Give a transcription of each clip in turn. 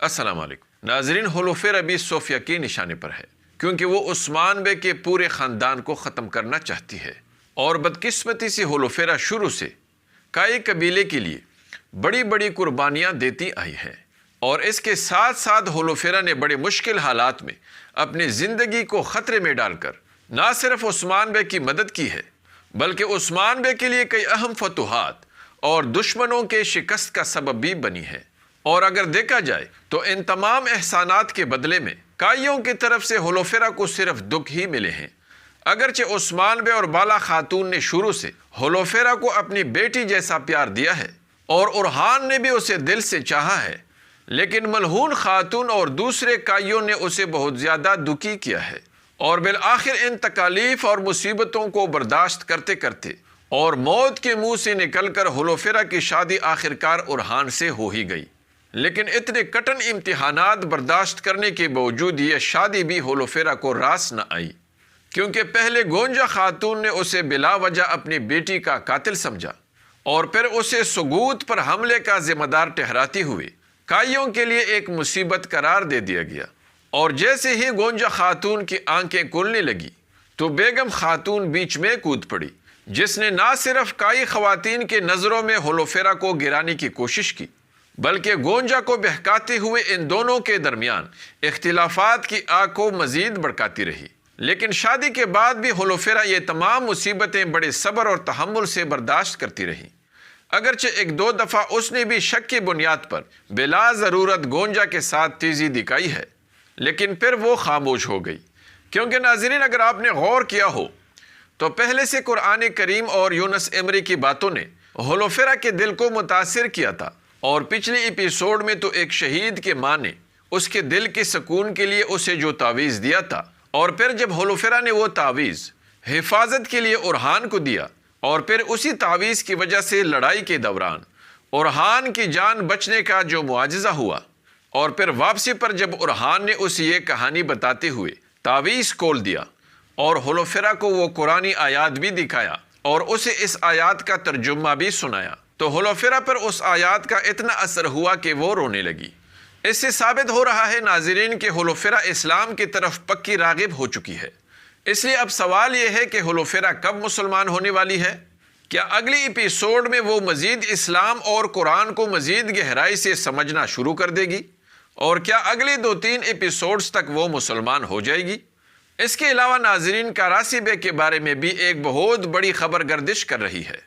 السلام علیکم ناظرین، ہولوفیرا بھی صوفیہ کی نشانے پر ہے کیونکہ وہ عثمان بے کے پورے خاندان کو ختم کرنا چاہتی ہے، اور بدقسمتی سے ہولوفیرا شروع سے کائی قبیلے کے لیے بڑی بڑی قربانیاں دیتی آئی ہے، اور اس کے ساتھ ساتھ ہولوفیرا نے بڑے مشکل حالات میں اپنی زندگی کو خطرے میں ڈال کر نہ صرف عثمان بے کی مدد کی ہے بلکہ عثمان بے کے لیے کئی اہم فتوحات اور دشمنوں کے شکست کا سبب بھی بنی ہے۔ اور اگر دیکھا جائے تو ان تمام احسانات کے بدلے میں کائیوں کی طرف سے ہولوفیرا کو صرف دکھ ہی ملے ہیں۔ اگرچہ عثمان بے اور بالا خاتون نے شروع سے ہولوفیرا کو اپنی بیٹی جیسا پیار دیا ہے اور اورحان نے بھی اسے دل سے چاہا ہے، لیکن ملعون خاتون اور دوسرے کائیوں نے اسے بہت زیادہ دکھی کیا ہے، اور بالآخر ان تکالیف اور مصیبتوں کو برداشت کرتے کرتے اور موت کے منہ سے نکل کر ہولوفیرا کی شادی آخرکار اورحان سے ہو ہی گئی۔ لیکن اتنے کٹن امتحانات برداشت کرنے کے باوجود یہ شادی بھی ہولوفیرا کو راس نہ آئی، کیونکہ پہلے گونجا خاتون نے اسے بلا وجہ اپنی بیٹی کا قاتل سمجھا اور پھر اسے سگوت پر حملے کا ذمہ دار ٹھہراتے ہوئے کائیوں کے لیے ایک مصیبت قرار دے دیا گیا۔ اور جیسے ہی گونجا خاتون کی آنکھیں کھلنے لگی تو بیگم خاتون بیچ میں کود پڑی، جس نے نہ صرف کائی خواتین کے نظروں میں ہولوفیرا کو گرانے کی کوشش کی بلکہ گونجا کو بہکاتے ہوئے ان دونوں کے درمیان اختلافات کی آگ کو مزید بھڑکاتی رہی۔ لیکن شادی کے بعد بھی ہولوفیرا یہ تمام مصیبتیں بڑے صبر اور تحمل سے برداشت کرتی رہی، اگرچہ ایک دو دفعہ اس نے بھی شک کی بنیاد پر بلا ضرورت گونجا کے ساتھ تیزی دکھائی ہے، لیکن پھر وہ خاموش ہو گئی۔ کیونکہ ناظرین، اگر آپ نے غور کیا ہو تو پہلے سے قرآن کریم اور یونس امری کی باتوں نے ہولوفیرا کے دل کو متاثر کیا تھا، اور پچھلی ایپیسوڈ میں تو ایک شہید کے ماں نے اس کے دل کے سکون کے لیے اسے جو تعویذ دیا تھا، اور پھر جب ہولوفیرا نے وہ تعویذ حفاظت کے لیے اورحان کو دیا اور پھر اسی تعویذ کی وجہ سے لڑائی کے دوران اورحان کی جان بچنے کا جو معجزہ ہوا، اور پھر واپسی پر جب اورحان نے اسے یہ کہانی بتاتے ہوئے تعویذ کھول دیا اور ہولوفیرا کو وہ قرآنی آیات بھی دکھایا اور اسے اس آیات کا ترجمہ بھی سنایا، تو ہولوفیرا پر اس آیات کا اتنا اثر ہوا کہ وہ رونے لگی۔ اس سے ثابت ہو رہا ہے ناظرین کہ ہولوفیرا اسلام کی طرف پکی راغب ہو چکی ہے۔ اس لیے اب سوال یہ ہے کہ ہولوفیرا کب مسلمان ہونے والی ہے؟ کیا اگلی ایپیسوڈ میں وہ مزید اسلام اور قرآن کو مزید گہرائی سے سمجھنا شروع کر دے گی؟ اور کیا اگلی 2-3 ایپیسوڈز تک وہ مسلمان ہو جائے گی؟ اس کے علاوہ ناظرین، کاراسی بے کے بارے میں بھی ایک بہت بڑی خبر گردش کر رہی ہے،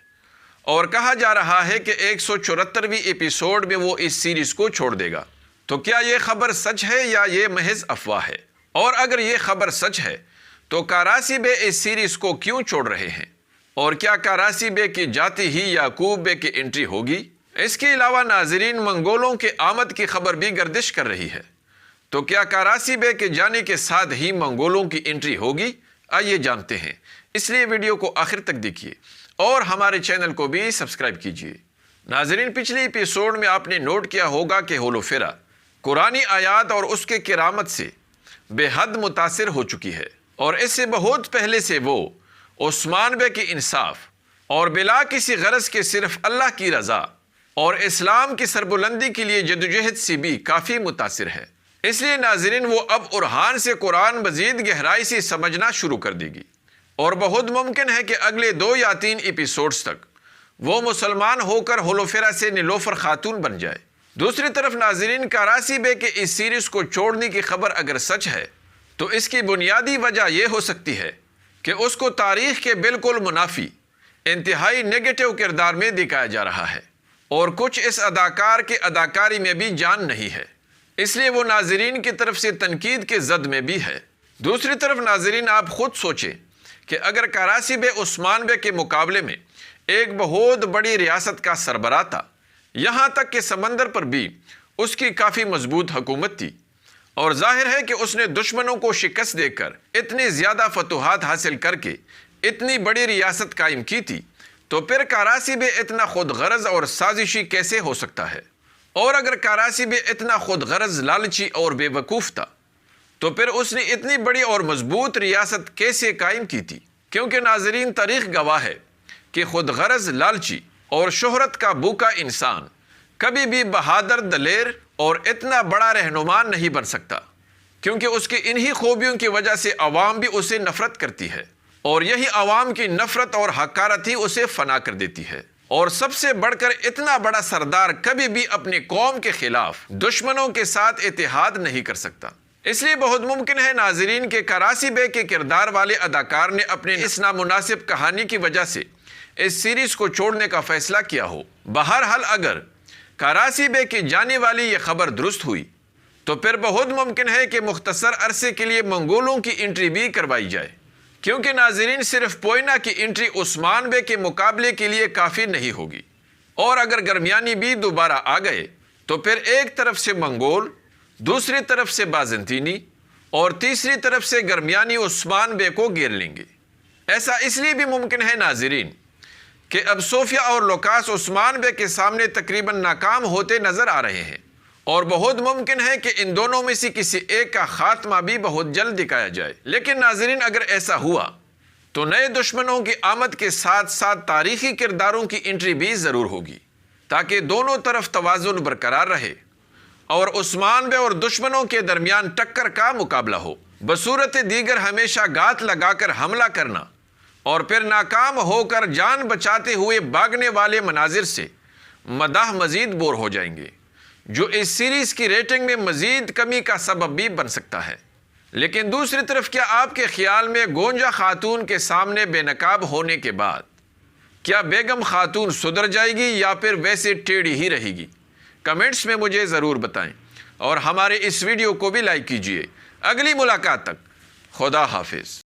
اور کہا جا رہا ہے کہ 174ویں ایپیسوڈ میں وہ اس سیریز کو چھوڑ دے گا۔ تو کیا یہ خبر سچ ہے یا یہ محض افواہ ہے؟ اور اگر یہ خبر سچ ہے تو کاراسی بے اس سیریز کو کیوں چھوڑ رہے ہیں؟ اور کیا کاراسی بے کی جاتی ہی یعقوب بے کی انٹری ہوگی؟ اس کے علاوہ ناظرین، منگولوں کے آمد کی خبر بھی گردش کر رہی ہے، تو کیا کاراسی بے کے جانے کے ساتھ ہی منگولوں کی انٹری ہوگی؟ آئیے جانتے ہیں، اس لیے ویڈیو کو آخر تک دیکھیے اور ہمارے چینل کو بھی سبسکرائب کیجیے۔ ناظرین، پچھلی ایپیسوڈ میں آپ نے نوٹ کیا ہوگا کہ ہولوفیرا قرآنی آیات اور اس کے کرامت سے بے حد متاثر ہو چکی ہے، اور اس سے بہت پہلے سے وہ عثمان بے کی انصاف اور بلا کسی غرض کے صرف اللہ کی رضا اور اسلام کی سربلندی کے لیے جدوجہد سے بھی کافی متاثر ہے۔ اس لیے ناظرین، وہ اب اورحان سے قرآن مزید گہرائی سے سمجھنا شروع کر دے گی، اور بہت ممکن ہے کہ اگلے 2 یا 3 ایپیسوڈز تک وہ مسلمان ہو کر ہولوفیرا سے نیلوفر خاتون بن جائے۔ دوسری طرف ناظرین، کاراسی بے کے اس سیریز کو چھوڑنے کی خبر اگر سچ ہے تو اس کی بنیادی وجہ یہ ہو سکتی ہے کہ اس کو تاریخ کے بالکل منافی انتہائی نیگیٹو کردار میں دکھایا جا رہا ہے، اور کچھ اس اداکار کے اداکاری میں بھی جان نہیں ہے، اس لیے وہ ناظرین کی طرف سے تنقید کے زد میں بھی ہے۔ دوسری طرف ناظرین، آپ خود سوچیں کہ اگر کاراسی بے عثمان بے کے مقابلے میں ایک بہت بڑی ریاست کا سربراہ تھا، یہاں تک کہ سمندر پر بھی اس کی کافی مضبوط حکومت تھی، اور ظاہر ہے کہ اس نے دشمنوں کو شکست دے کر اتنی زیادہ فتوحات حاصل کر کے اتنی بڑی ریاست قائم کی تھی، تو پھر کاراسی بے اتنا خود غرض اور سازشی کیسے ہو سکتا ہے؟ اور اگر کاراسی بے اتنا خود غرض، لالچی اور بے وقوف تھا تو پھر اس نے اتنی بڑی اور مضبوط ریاست کیسے قائم کی تھی؟ کیونکہ ناظرین، تاریخ گواہ ہے کہ خود غرض، لالچی اور شہرت کا بھوکا انسان کبھی بھی بہادر، دلیر اور اتنا بڑا رہنما نہیں بن سکتا، کیونکہ اس کی انہی خوبیوں کی وجہ سے عوام بھی اسے نفرت کرتی ہے، اور یہی عوام کی نفرت اور حقارت ہی اسے فنا کر دیتی ہے۔ اور سب سے بڑھ کر اتنا بڑا سردار کبھی بھی اپنی قوم کے خلاف دشمنوں کے ساتھ اتحاد نہیں کر سکتا۔ اس لیے بہت ممکن ہے ناظرین کہ کراسی بے کے کردار والے اداکار نے اپنے اس نامناسب کہانی کی وجہ سے اس سیریز کو چھوڑنے کا فیصلہ کیا ہو۔ بہرحال اگر کراسی بے کی جانے والی یہ خبر درست ہوئی تو پھر بہت ممکن ہے کہ مختصر عرصے کے لیے منگولوں کی انٹری بھی کروائی جائے، کیونکہ ناظرین صرف پوئنہ کی انٹری عثمان بے کے مقابلے کے لیے کافی نہیں ہوگی، اور اگر گرمیانی بھی دوبارہ آ گئے تو پھر ایک طرف سے منگول، دوسری طرف سے بازنطینی اور تیسری طرف سے گرمیانی عثمان بے کو گھیر لیں گے۔ ایسا اس لیے بھی ممکن ہے ناظرین کہ اب صوفیہ اور لوکاس عثمان بے کے سامنے تقریباً ناکام ہوتے نظر آ رہے ہیں، اور بہت ممکن ہے کہ ان دونوں میں سے کسی ایک کا خاتمہ بھی بہت جلد دکھایا جائے۔ لیکن ناظرین اگر ایسا ہوا تو نئے دشمنوں کی آمد کے ساتھ ساتھ تاریخی کرداروں کی انٹری بھی ضرور ہوگی، تاکہ دونوں طرف توازن برقرار رہے اور عثمان بے اور دشمنوں کے درمیان ٹکر کا مقابلہ ہو۔ بصورت دیگر ہمیشہ گات لگا کر حملہ کرنا اور پھر ناکام ہو کر جان بچاتے ہوئے بھاگنے والے مناظر سے مداح مزید بور ہو جائیں گے، جو اس سیریز کی ریٹنگ میں مزید کمی کا سبب بھی بن سکتا ہے۔ لیکن دوسری طرف کیا آپ کے خیال میں گونجا خاتون کے سامنے بے نقاب ہونے کے بعد کیا بیگم خاتون سدھر جائے گی یا پھر ویسے ٹیڑھی ہی رہے گی؟ کمنٹس میں مجھے ضرور بتائیں، اور ہمارے اس ویڈیو کو بھی لائک کیجیے۔ اگلی ملاقات تک خدا حافظ۔